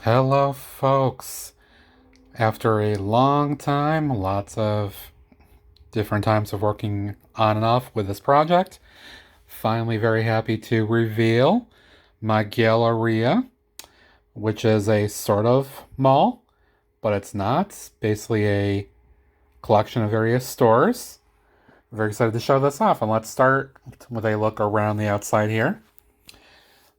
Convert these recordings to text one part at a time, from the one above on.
Hello, folks. After a long time, lots of different times of working on and off with this project, finally very happy to reveal my Galleria, which is a sort of mall, but it's not. It's basically a collection of various stores. Very excited to show this off, and let's start with a look around the outside here.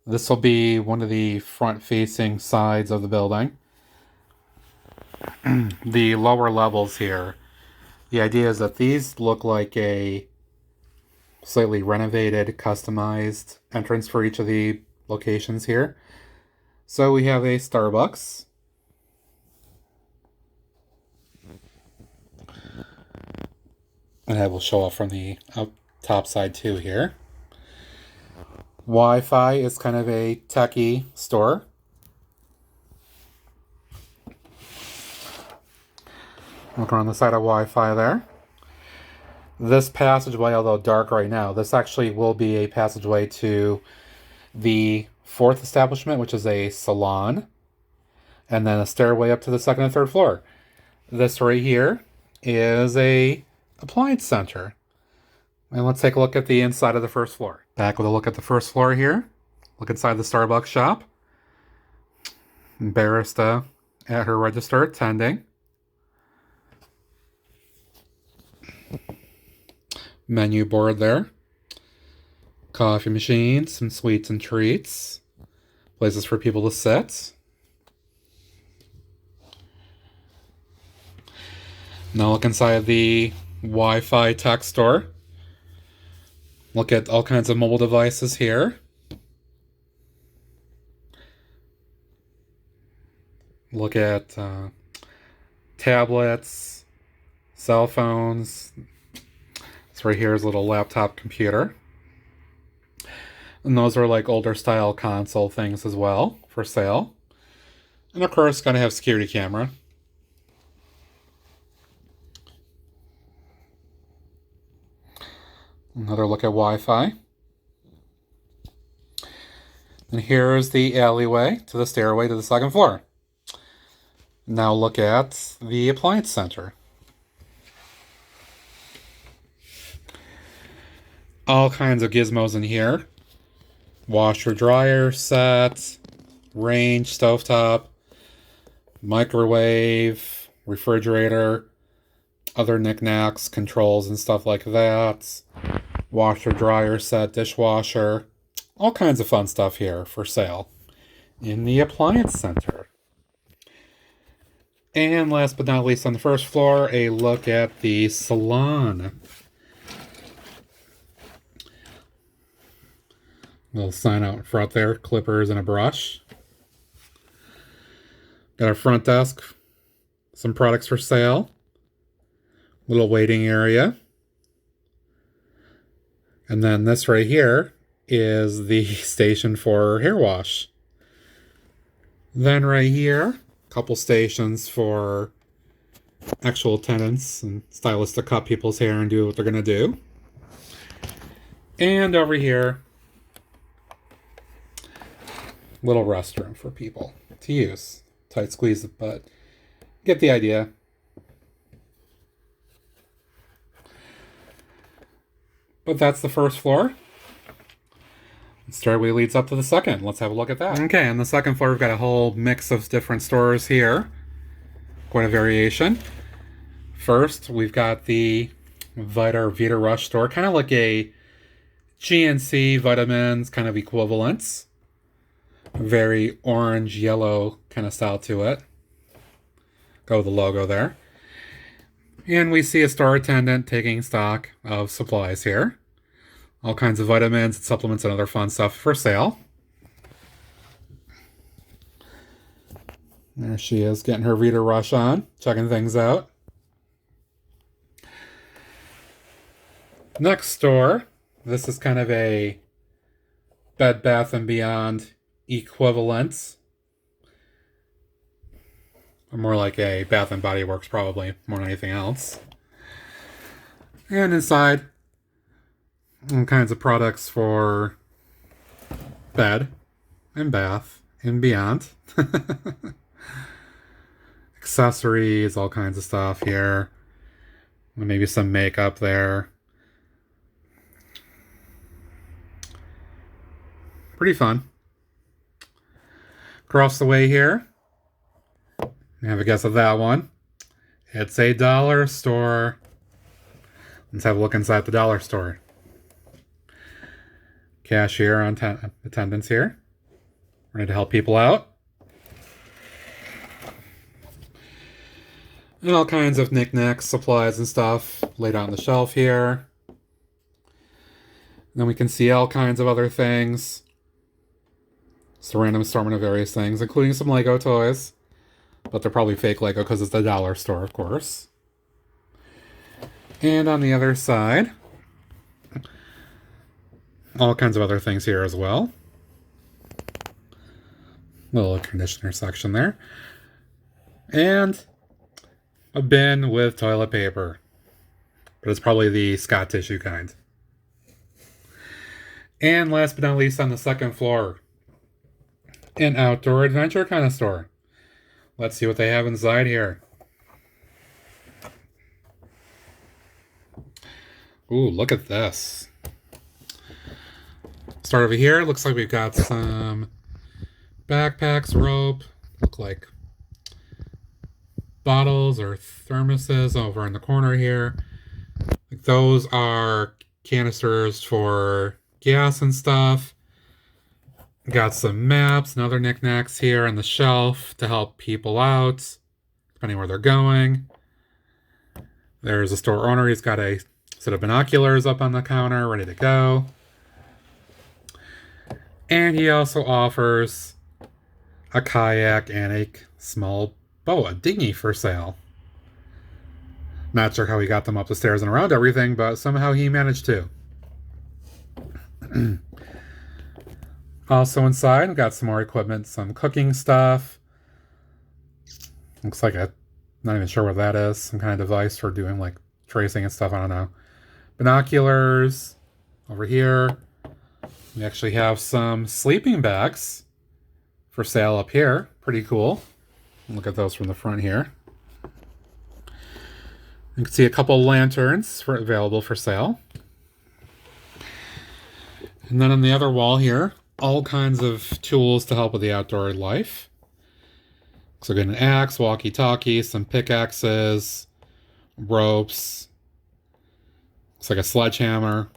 This will be one of the front-facing sides of the building. The lower levels here, the idea is that these look like a slightly renovated, customized entrance for each of the locations here. So we have a Starbucks. And I will show off from the top side too here. Wi-Fi is kind of a techie store. Look around the side of Wi-Fi there. This passageway, although dark right now, this actually will be a passageway to the fourth establishment, which is a salon, and then a stairway up to the second and third floor. This right here is a appliance center. And let's take a look at the inside of the first floor. Back with a look at the first floor here. Look inside the Starbucks shop. Barista at her register attending. Menu board there. Coffee machine, some sweets and treats. Places for people to sit. Now look inside the Wi-Fi tech store. Look at all kinds of mobile devices here. Look at tablets, cell phones. This right here is a little laptop computer. And those are like older style console things as well for sale. And of course, gonna have security camera. Another look at Wi-Fi. And here's the alleyway to the stairway to the second floor. Now look at the appliance center. All kinds of gizmos in here. Washer dryer set, range, stovetop, microwave, refrigerator, other knickknacks, controls and stuff like that. Washer dryer set, dishwasher, all kinds of fun stuff here for sale in the appliance center. And last but not least, on the first floor, a look at the salon. Little sign out in front there, clippers and a brush. Got our front desk, some products for sale. Little waiting area. And then this right here is the station for hair wash. Then right here, a couple stations for actual attendants and stylists to cut people's hair and do what they're going to do. And over here, little restroom for people to use. Tight squeeze, but get the idea. But that's the first floor. The stairway leads up to the second. Let's have a look at that. Okay, on the second floor, we've got a whole mix of different stores here. Quite a variation. First, we've got the Vita Rush store, kind of like a GNC vitamins kind of equivalents. Very orange, yellow kind of style to it. Go with the logo there. And we see a store attendant taking stock of supplies here. All kinds of vitamins and supplements and other fun stuff for sale. There she is, getting her Vita Rush on, checking things out. Next store, this is kind of a Bed Bath & Beyond equivalent. Or more like a Bath & Body Works, probably, more than anything else. And inside, all kinds of products for bed and bath and beyond. Accessories, all kinds of stuff here. Maybe some makeup there. Pretty fun. Across the way here, have a guess of that one. It's a dollar store. Let's have a look inside the dollar store. Cashier on attendance here. Ready to help people out. And all kinds of knickknacks, supplies, and stuff laid out on the shelf here. And then we can see all kinds of other things. It's a random assortment of various things, including some Lego toys. But they're probably fake Lego because it's the dollar store, of course. And on the other side, all kinds of other things here as well. Little conditioner section there. And a bin with toilet paper. But it's probably the Scott tissue kind. And last but not least, on the second floor, an outdoor adventure kind of store. Let's see what they have inside here. Ooh, look at this. Start over here. Looks like we've got some backpacks, rope. Look like bottles or thermoses over in the corner here. Those are canisters for gas and stuff. Got some maps and other knickknacks here on the shelf to help people out, depending where they're going. There's a store owner. He's got a set of binoculars up on the counter, ready to go. And he also offers a kayak and a small boat, a dinghy for sale. Not sure how he got them up the stairs and around everything, but somehow he managed to. Also inside, we've got some more equipment, some cooking stuff. Looks like not even sure what that is. Some kind of device for doing like tracing and stuff, I don't know. Binoculars over here. We actually have some sleeping bags for sale up here. Pretty cool. Look at those from the front here. You can see a couple lanterns available for sale. And then on the other wall here, all kinds of tools to help with the outdoor life. So we got an axe, walkie-talkie, some pickaxes, ropes. Looks like a sledgehammer.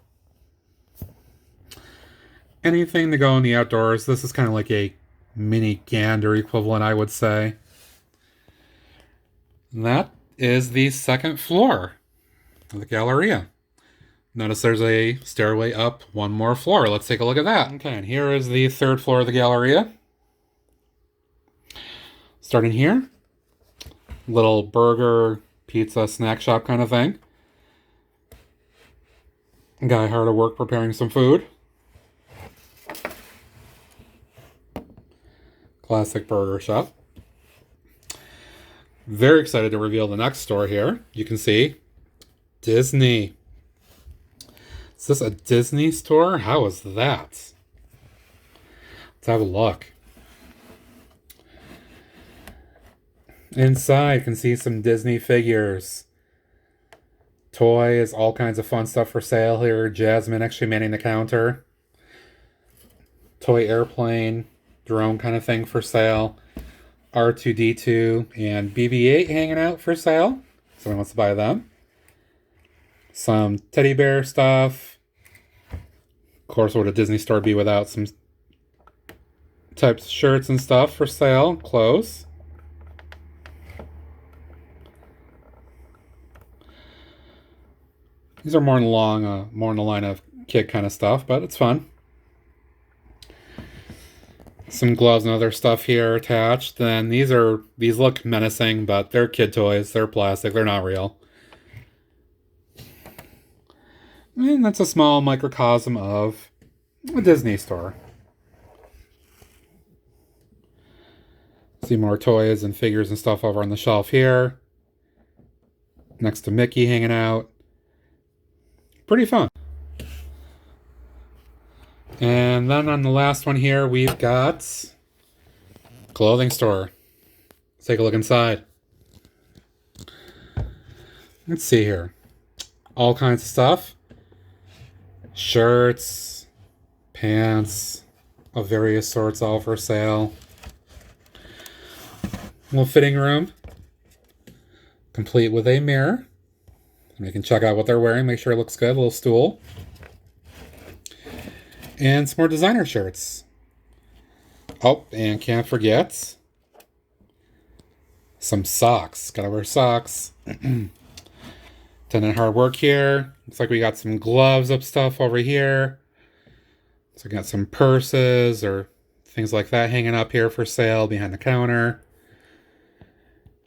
Anything to go in the outdoors. This is kind of like a mini gander equivalent, I would say. And that is the second floor of the Galleria. Notice there's a stairway up one more floor. Let's take a look at that. Okay, and here is the third floor of the Galleria. Starting here, little burger, pizza, snack shop kind of thing. Guy hard at work preparing some food. Classic burger shop. Very excited to reveal the next store here. You can see Disney. Is this a Disney store? How is that? Let's have a look. Inside, you can see some Disney figures. Toys, all kinds of fun stuff for sale here. Jasmine actually manning the counter. Toy airplane, drone kind of thing for sale. R2-D2 and BB-8 hanging out for sale. Someone wants to buy them. Some teddy bear stuff. Of course, what would a Disney store be without some types of shirts and stuff for sale? Clothes. These are more in the line of kid kind of stuff, but it's fun. Some gloves and other stuff here attached. Then these look menacing, but they're kid toys. They're plastic. They're not real. And that's a small microcosm of a Disney store. See more toys and figures and stuff over on the shelf here. Next to Mickey hanging out. Pretty fun. And then on the last one here, we've got clothing store. Let's take a look inside. Let's see here. All kinds of stuff. Shirts, pants of various sorts, all for sale. Little fitting room, complete with a mirror. And you can check out what they're wearing, make sure it looks good. A little stool. And some more designer shirts. Oh, and can't forget some socks. Gotta wear socks. Done in hard work here. Looks like we got some gloves up stuff over here. So we got some purses or things like that hanging up here for sale behind the counter.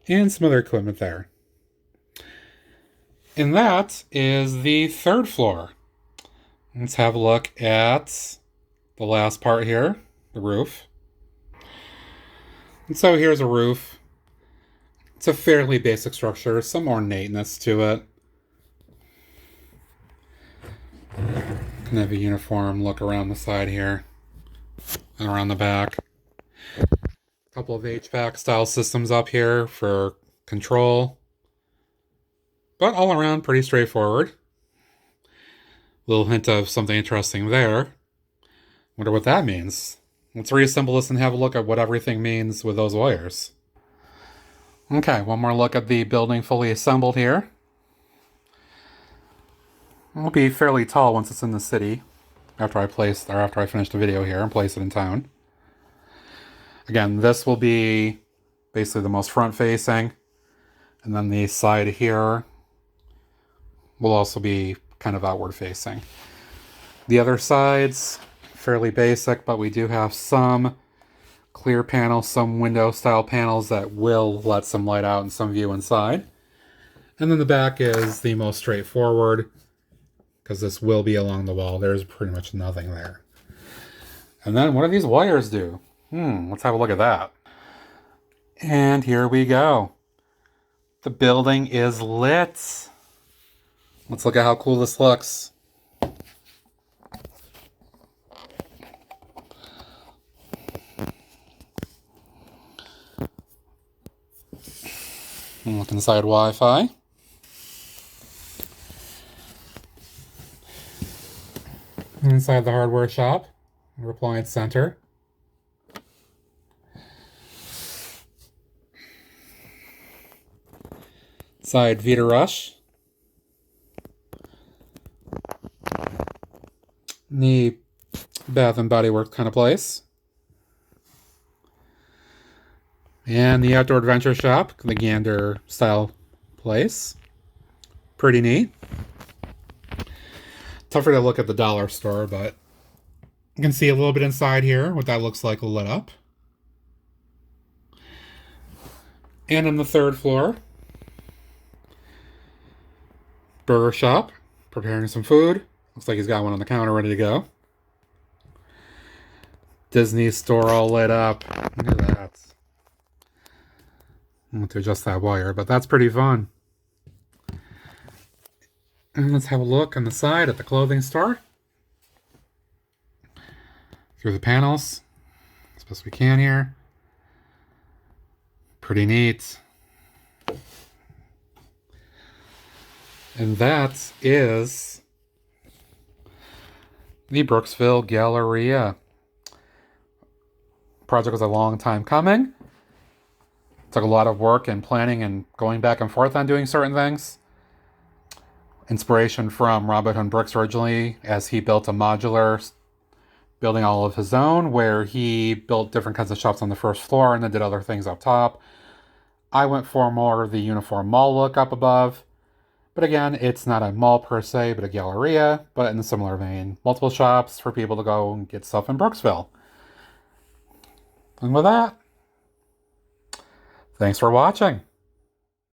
And some other equipment there. And that is the third floor. Let's have a look at the last part here, the roof. And so here's a roof. It's a fairly basic structure, some ornateness to it. Can have a uniform look around the side here and around the back. A couple of HVAC style systems up here for control. But all around pretty straightforward. Little hint of something interesting there. Wonder what that means. Let's reassemble this and have a look at what everything means with those wires. Okay, one more look at the building fully assembled here. It'll be fairly tall once it's in the city after I finish the video here and place it in town. Again, this will be basically the most front facing, and then the side here will also be kind of outward facing. The other sides, fairly basic, but we do have some clear panels, some window style panels that will let some light out and some view inside. And then the back is the most straightforward, because this will be along the wall. There's pretty much nothing there. And then what do these wires do? Let's have a look at that. And here we go. The building is lit. Let's look at how cool this looks. And look inside Wi-Fi. Inside the hardware shop, or appliance center. Inside Vita Rush. The Bath and Body Works kind of place. And the Outdoor Adventure Shop, the Gander style place. Pretty neat. Tougher to look at the dollar store, but you can see a little bit inside here what that looks like lit up. And on the third floor, burger shop, preparing some food. Looks like he's got one on the counter ready to go. Disney store all lit up. Look at that. I want to adjust that wire, but that's pretty fun. And let's have a look on the side at the clothing store. Through the panels, as best we can here. Pretty neat. And that is the Brooksville Galleria. Project was a long time coming. Took a lot of work and planning and going back and forth on doing certain things. Inspiration from Robert Hood Brooks originally, as he built a modular building all of his own, where he built different kinds of shops on the first floor and then did other things up top. I went for more of the uniform mall look up above. But again, it's not a mall per se, but a galleria, but in a similar vein. Multiple shops for people to go and get stuff in Brooksville. And with that, thanks for watching.